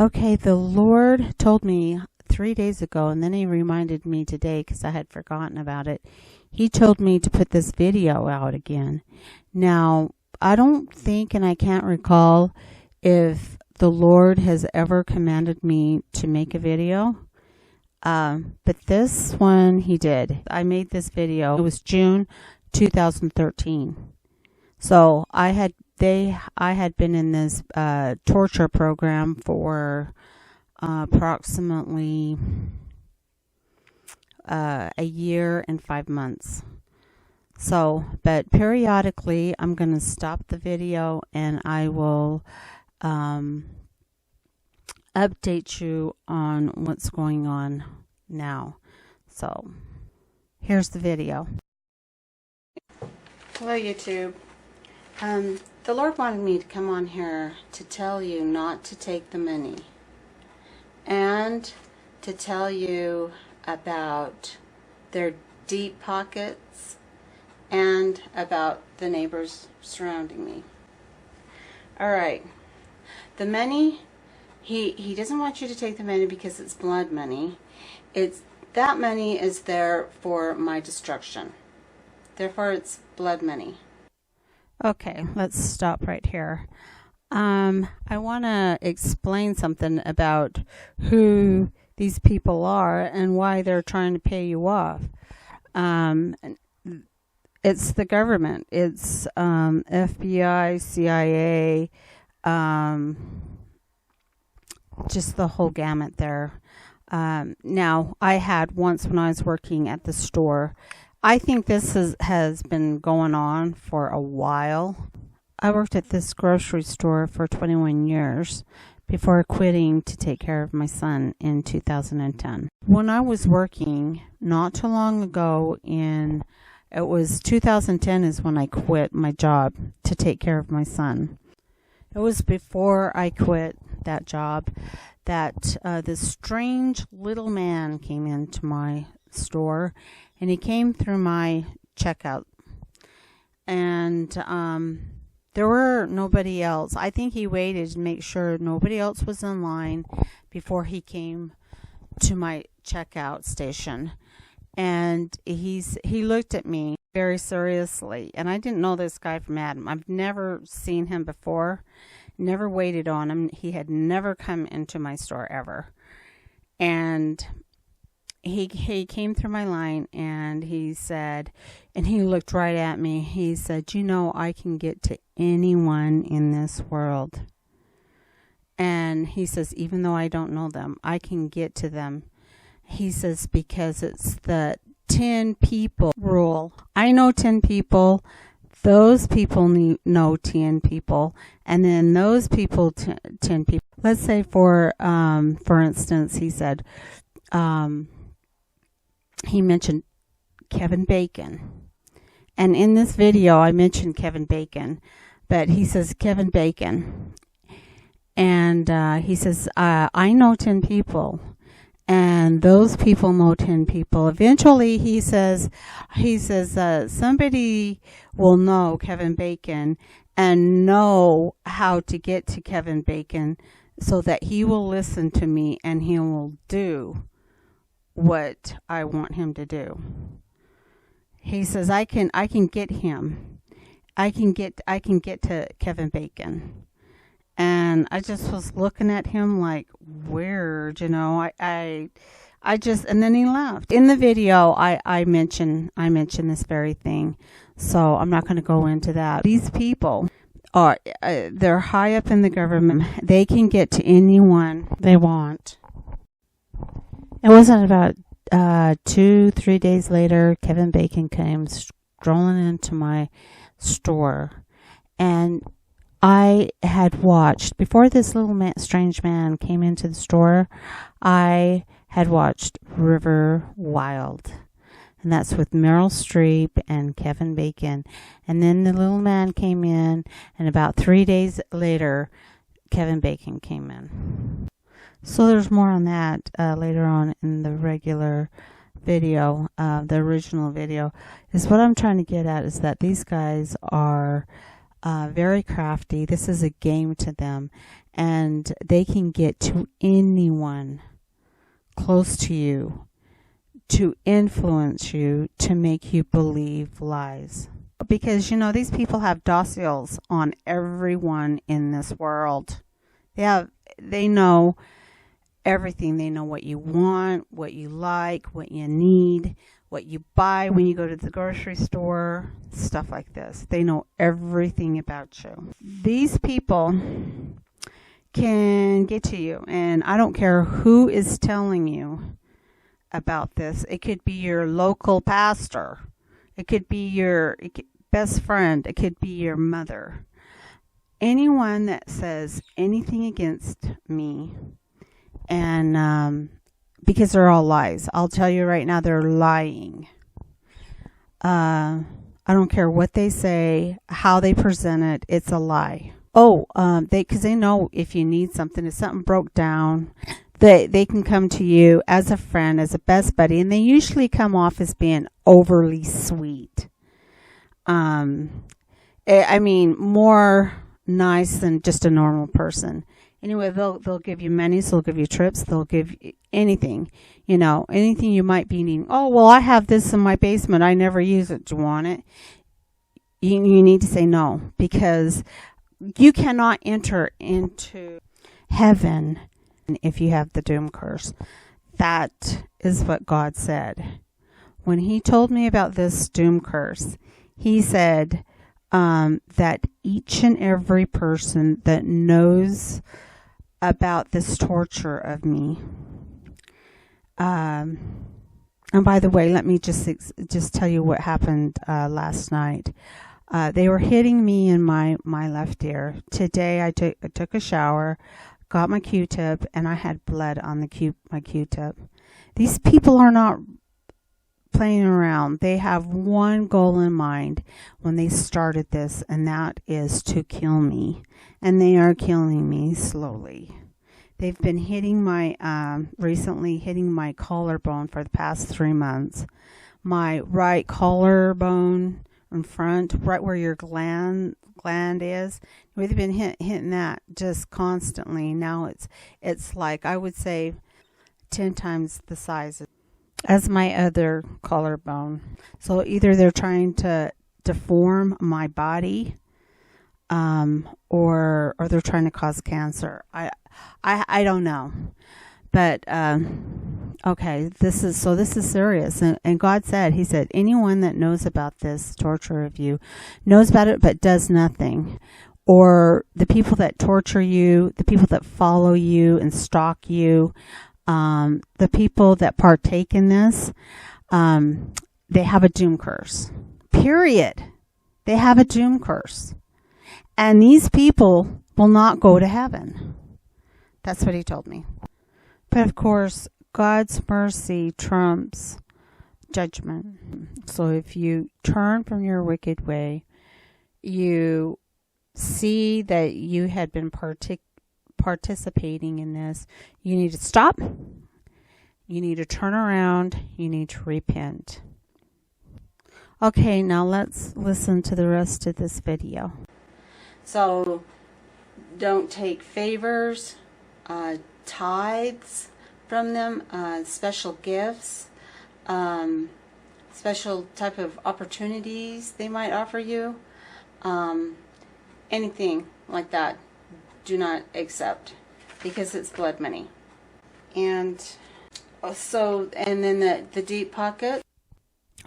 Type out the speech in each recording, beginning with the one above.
Okay, the Lord told me 3 days ago, and then he reminded me today because I had forgotten about it. He told me to put this video out again. Now, I don't think, and I can't recall if the Lord has ever commanded me to make a video. But this one he did. I made this video. It was June 2013. So I had been in this torture program for approximately a year and 5 months. So, but periodically I'm going to stop the video and I will update you on what's going on now. So, here's the video. Hello, YouTube. The Lord wanted me to come on here to tell you not to take the money and to tell you about their deep pockets and about the neighbors surrounding me. Alright, the money, he doesn't want you to take the money because it's blood money. That money is there for my destruction. Therefore, it's blood money. Okay, let's stop right here. I want to explain something about who these people are and why they're trying to pay you off. It's the government. It's FBI, CIA, just the whole gamut there. Now, I had once when I was working at the store, I think this has been going on for a while. I worked at this grocery store for 21 years before quitting to take care of my son in 2010. When I was working not too long ago it was 2010 is when I quit my job to take care of my son. It was before I quit that job that this strange little man came into my store, and he came through my checkout, and there were nobody else. I think he waited to make sure nobody else was in line before he came to my checkout station. And he looked at me very seriously, and I didn't know this guy from Adam. I've never seen him before, never waited on him. He had never come into my store ever. And he came through my line, and he said, and he looked right at me. He said, "You know, I can get to anyone in this world." And he says, even though I don't know them, I can get to them. He says, because it's the 10 people rule. I know 10 people. Those people know 10 people. And then those people, 10 people. Let's say for instance, he said, he mentioned Kevin Bacon. And in this video, I mentioned Kevin Bacon. But he says Kevin Bacon. And he says, I know 10 people. And those people know 10 people. Eventually, he says, somebody will know Kevin Bacon and know how to get to Kevin Bacon so that he will listen to me and he will do what I want him to do. He says, I can get him. I can get to Kevin Bacon. And I just was looking at him like, weird, you know. I just, and then he left. In the video, I mention this very thing, so I'm not going to go into that. These people are, they're high up in the government. They can get to anyone they want. It wasn't about 2-3 days later, Kevin Bacon came strolling into my store, and I had watched, before this little strange man came into the store, I had watched River Wild. And that's with Meryl Streep and Kevin Bacon. And then the little man came in, and about 3 days later, Kevin Bacon came in. So there's more on that later on in the regular video, the original video. Is what I'm trying to get at is that these guys are very crafty. This is a game to them, and they can get to anyone close to you to influence you to make you believe lies. Because, these people have dossiers on everyone in this world. They know everything. They know what you want, what you like, what you need, what you buy when you go to the grocery store, stuff like this. They know everything about you. These people can get to you, and I don't care who is telling you about this. It could be your local pastor. It could be your best friend. It could be your mother. Anyone that says anything against me, and because they're all lies. I'll tell you right now, they're lying. I don't care what they say, how they present it. It's a lie. Because they know if you need something, if something broke down, they can come to you as a friend, as a best buddy, and they usually come off as being overly sweet. More nice than just a normal person. Anyway, they'll give you money, so they'll give you trips, they'll give you anything, anything you might be needing. Oh, well, I have this in my basement. I never use it. Do you want it? You need to say no, because you cannot enter into heaven if you have the doom curse. That is what God said. When he told me about this doom curse, he said that each and every person that knows about this torture of me, and by the way, let me just tell you what happened last night. They were hitting me in my left ear. Today I took a shower, got my Q-tip, and I had blood on my Q-tip. These people are not playing around. They have one goal in mind when they started this, and that is to kill me. And they are killing me slowly. They've been recently hitting my collarbone for the past 3 months. My right collarbone in front, right where your gland is. We've been hitting that just constantly. Now it's like, I would say, 10 times the size as my other collarbone. So either they're trying to deform my body, or they're trying to cause cancer. I don't know. But okay, this is serious. And God said, he said, anyone that knows about this torture of you, knows about it but does nothing, or the people that torture you, the people that follow you and stalk you, the people that partake in this, they have a doom curse. Period. They have a doom curse. And these people will not go to heaven. That's what he told me. But of course, God's mercy trumps judgment. So if you turn from your wicked way, you see that you had been participating in this, you need to stop. You need to turn around. You need to repent. Okay, now let's listen to the rest of this video. So, don't take favors, tithes from them, special gifts, special type of opportunities they might offer you, anything like that. Do not accept, because it's blood money. And then the deep pocket.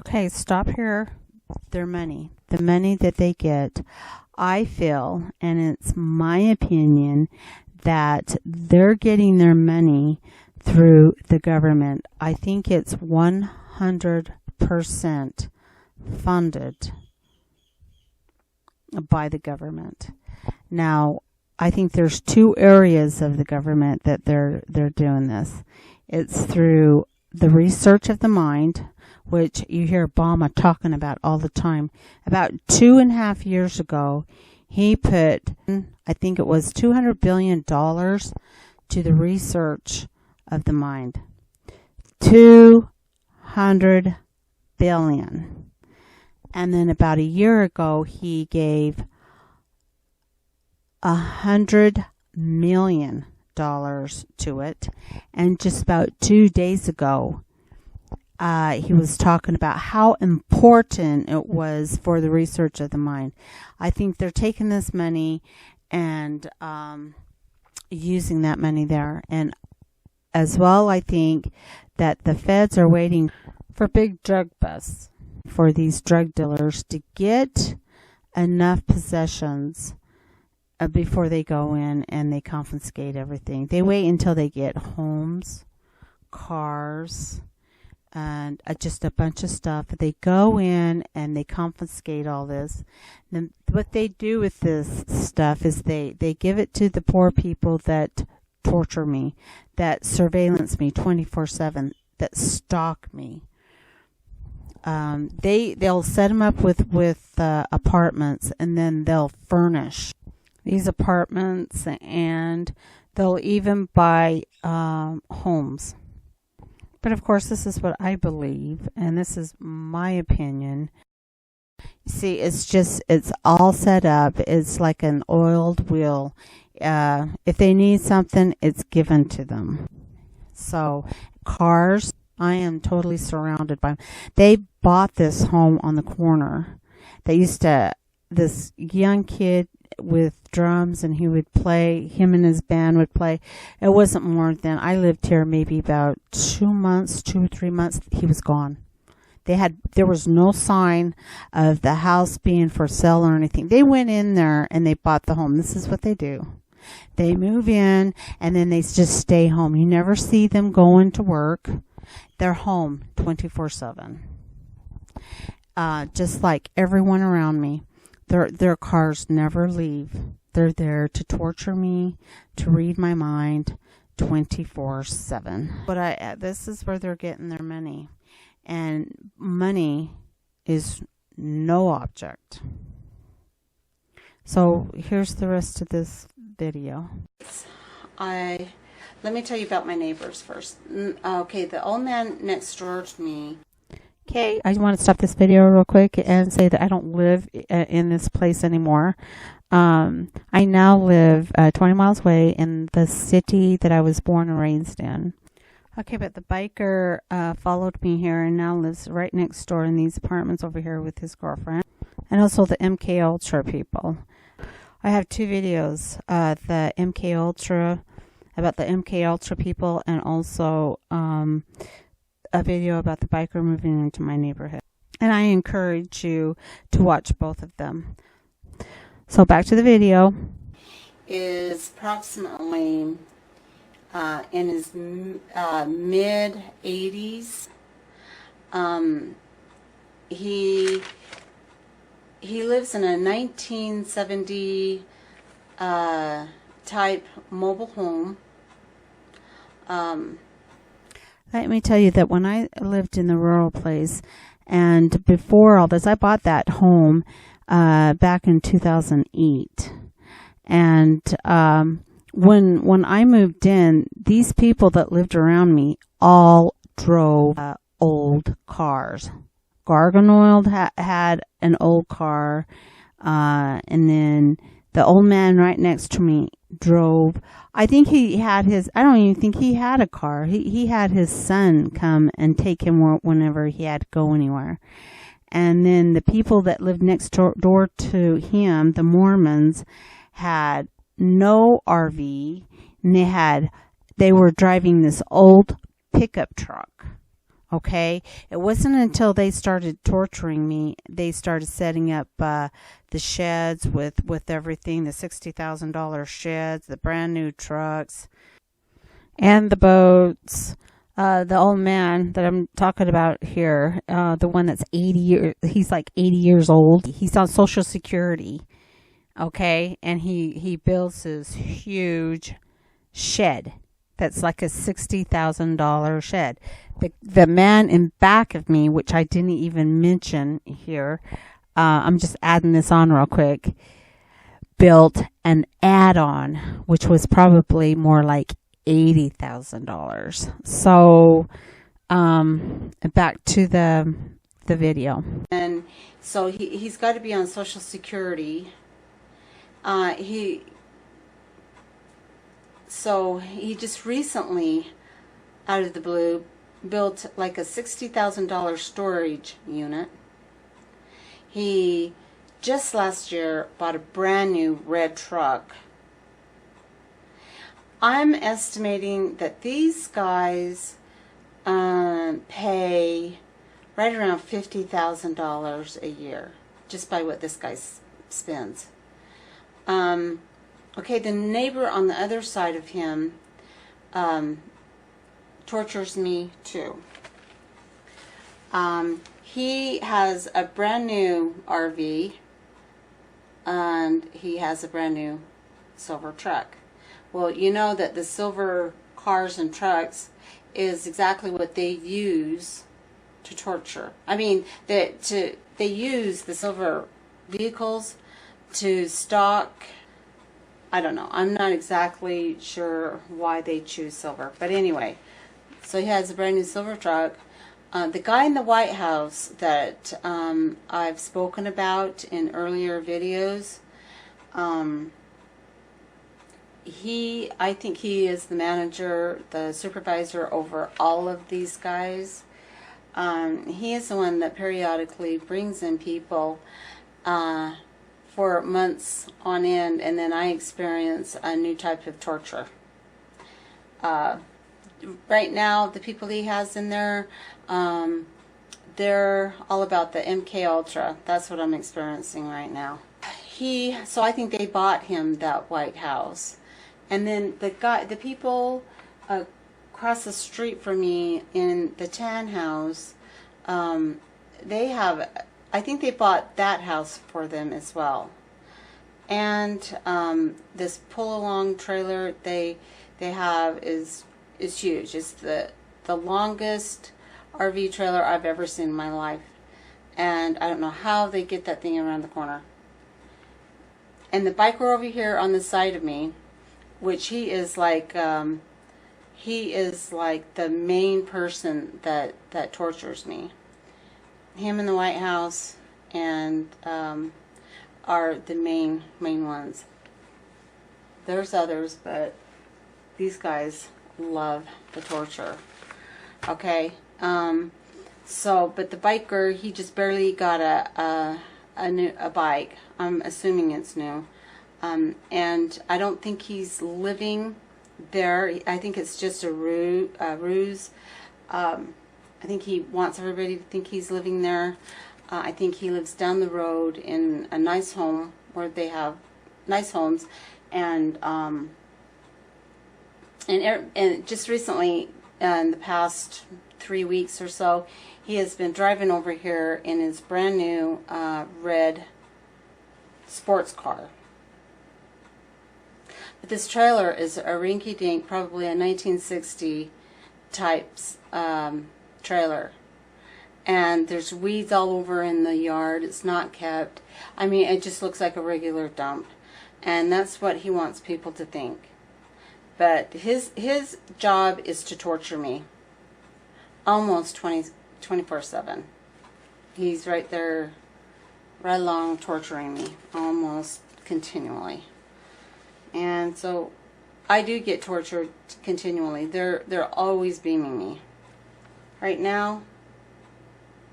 Okay, stop here. Their money, the money that they get, I feel, and it's my opinion, that they're getting their money through the government. I think it's 100% funded by the government. Now, I think there's 2 areas of the government that they're doing this. It's through the research of the mind, which you hear Obama talking about all the time. About 2.5 years ago, he put, I think it was $200 billion to the research of the mind. $200 billion. And then about a year ago, he gave $100 million to it. And just about 2 days ago, he was talking about how important it was for the research of the mind. I think they're taking this money and using that money there. And as well, I think that the feds are waiting for big drug busts for these drug dealers to get enough possessions before they go in and they confiscate everything. They wait until they get homes, cars, and just a bunch of stuff. They go in and they confiscate all this. Then what they do with this stuff is they give it to the poor people that torture me, that surveillance me 24/7, that stalk me. They'll set them up with apartments, and then they'll furnish these apartments, and they'll even buy homes. But of course, this is what I believe, and this is my opinion. You see, it's all set up. It's like an oiled wheel. If they need something, it's given to them. So, cars, I am totally surrounded by them. They bought this home on the corner. This young kid with drums, and him and his band would play. It wasn't more than, I lived here maybe about 2 or 3 months, he was gone. There was no sign of the house being for sale or anything. They went in there and they bought the home. This is what they do. They move in and then they just stay home. You never see them going to work. They're home 24/7. Just like everyone around me. Their cars never leave. They're there to torture me, to read my mind 24/7. But this is where they're getting their money. And money is no object. So here's the rest of this video. Let me tell you about my neighbors first. Okay, the old man next door to me. Okay, I want to stop this video real quick and say that I don't live in this place anymore. I now live 20 miles away in the city that I was born and raised in. Okay, but the biker followed me here and now lives right next door in these apartments over here with his girlfriend. And also the MK Ultra people. I have 2 videos, the MK Ultra, about the MK Ultra people, and also a video about the biker moving into my neighborhood. And I encourage you to watch both of them. So back to the video. Is approximately in his mid 80s. He lives in a 1970 type mobile home. Let me tell you that when I lived in the rural place, and before all this, I bought that home back in 2008. And when I moved in, these people that lived around me all drove old cars. Garganoil had an old car, and then the old man right next to me drove. I think he had I don't even think he had a car. He had his son come and take him whenever he had to go anywhere. And then the people that lived next door to him, the Mormons, had no RV, and they were driving this old pickup truck. Okay, it wasn't until they started torturing me, they started setting up the sheds with everything, the $60,000 sheds, the brand new trucks, and the boats. The old man that I'm talking about here, the one that's 80 years, he's like 80 years old. He's on Social Security. Okay, and he builds this huge shed that's like a $60,000 shed. The man in back of me, which I didn't even mention here, I'm just adding this on real quick, built an add-on, which was probably more like $80,000. So, back to the video. And so he's got to be on Social Security. So he just recently, out of the blue, built like a $60,000 storage unit. He just last year bought a brand new red truck. I'm estimating that these guys pay right around $50,000 a year just by what this guy spends. Okay, the neighbor on the other side of him tortures me too. He has a brand new RV and he has a brand new silver truck. Well, you know that the silver cars and trucks is exactly what they use to torture. I mean, they use the silver vehicles to stalk. I don't know. I'm not exactly sure why they choose silver. But anyway, so he has a brand new silver truck. The guy in the White House that I've spoken about in earlier videos, I think he is the manager, the supervisor over all of these guys. He is the one that periodically brings in people for months on end, and then I experience a new type of torture. Right now, the people he has in there, they're all about the MK Ultra. That's what I'm experiencing right now. So I think they bought him that White House. And then the people across the street from me in the tan house, I think they bought that house for them as well. And this pull-along trailer they have is huge. It's the longest RV trailer I've ever seen in my life. And I don't know how they get that thing around the corner. And the biker over here on the side of me, which he is like the main person that tortures me. Him in the White House and are the main ones. There's others, but these guys love the torture. Okay, but the biker, he just barely got a bike. I'm assuming it's new. And I don't think he's living there. I think it's just a ruse. I think he wants everybody to think he's living there. I think he lives down the road in a nice home where they have nice homes. And just recently, in the past 3 weeks or so, he has been driving over here in his brand new red sports car. But this trailer is a rinky-dink, probably a 1960 types trailer. And there's weeds all over in the yard. It's not kept. I mean, it just looks like a regular dump. And that's what he wants people to think. But his job is to torture me. Almost 24/7. He's right there, right along torturing me. Almost continually. And so I do get tortured continually. They're always beaming me. Right now,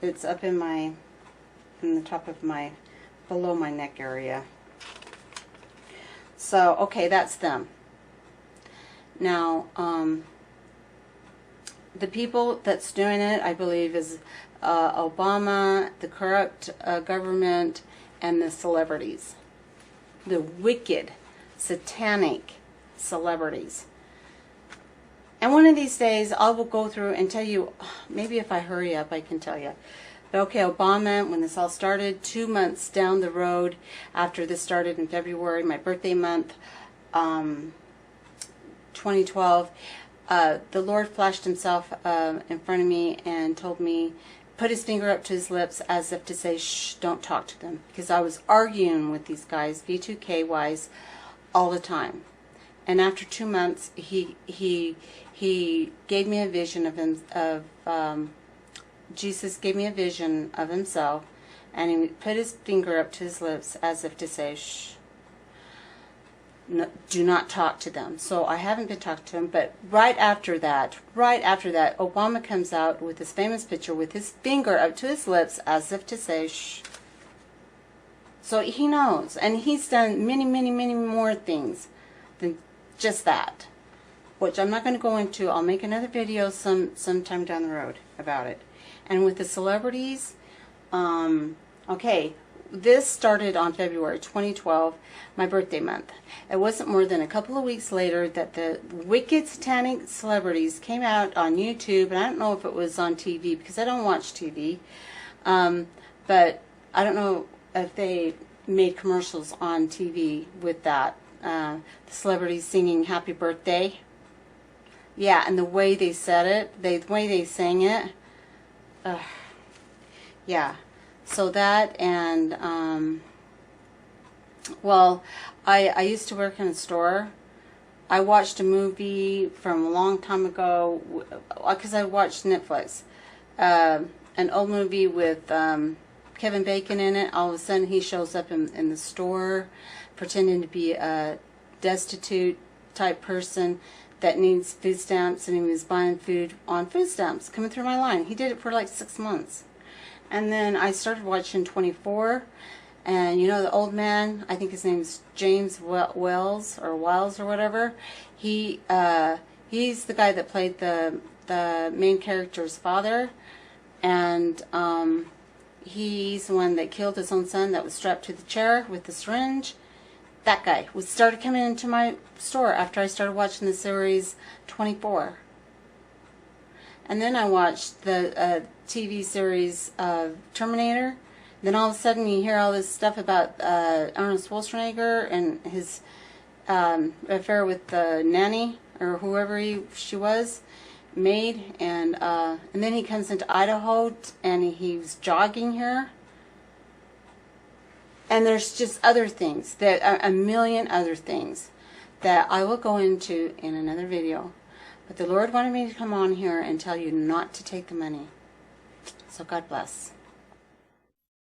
it's up in the top of below my neck area. So, okay, that's them. Now, the people that's doing it, I believe, is Obama, the corrupt government, and the celebrities. The wicked, satanic celebrities. And one of these days, I will go through and tell you, maybe if I hurry up, I can tell you. But okay, Obama, when this all started, 2 months down the road after this started in February, my birthday month, 2012, the Lord flashed himself in front of me and told me, put his finger up to his lips as if to say, shh, don't talk to them. Because I was arguing with these guys, V2K-wise, all the time. And after 2 months, he gave me a vision of Jesus gave me a vision of himself, and he put his finger up to his lips as if to say, shh. do not talk to them. So I haven't been talking to him, but right after that, Obama comes out with his famous picture with his finger up to his lips as if to say, shh. So he knows, and he's done many, many, many more things than just that, which I'm not going to go into. I'll make another video sometime down the road about it. And with the celebrities, okay, this started on February 2012, my birthday month. It wasn't more than a couple of weeks later that the wicked satanic celebrities came out on YouTube, and I don't know if it was on TV because I don't watch TV, but I don't know if they made commercials on TV with that. The celebrities singing happy birthday. Yeah, and the way they said it, the way they sang it, yeah. So that, and, well, I used to work in a store. I watched a movie from a long time ago, because I watched Netflix, an old movie with Kevin Bacon in it. All of a sudden he shows up in the store pretending to be a destitute type person that needs food stamps, and he was buying food on food stamps coming through my line. He did it for like 6 months. And then I started watching 24, and you know the old man, I think his name's James Wells or whatever. He's the guy that played the main character's father, and he's the one that killed his own son that was strapped to the chair with the syringe. That guy started coming into my store after I started watching the series 24. And then I watched the TV series Terminator. Then all of a sudden you hear all this stuff about Arnold Schwarzenegger and his affair with the nanny or whoever she was, maid, and then he comes into Idaho and he's jogging here. And there's just other things, that a million other things that I will go into in another video. But the Lord wanted me to come on here and tell you not to take the money. So God bless.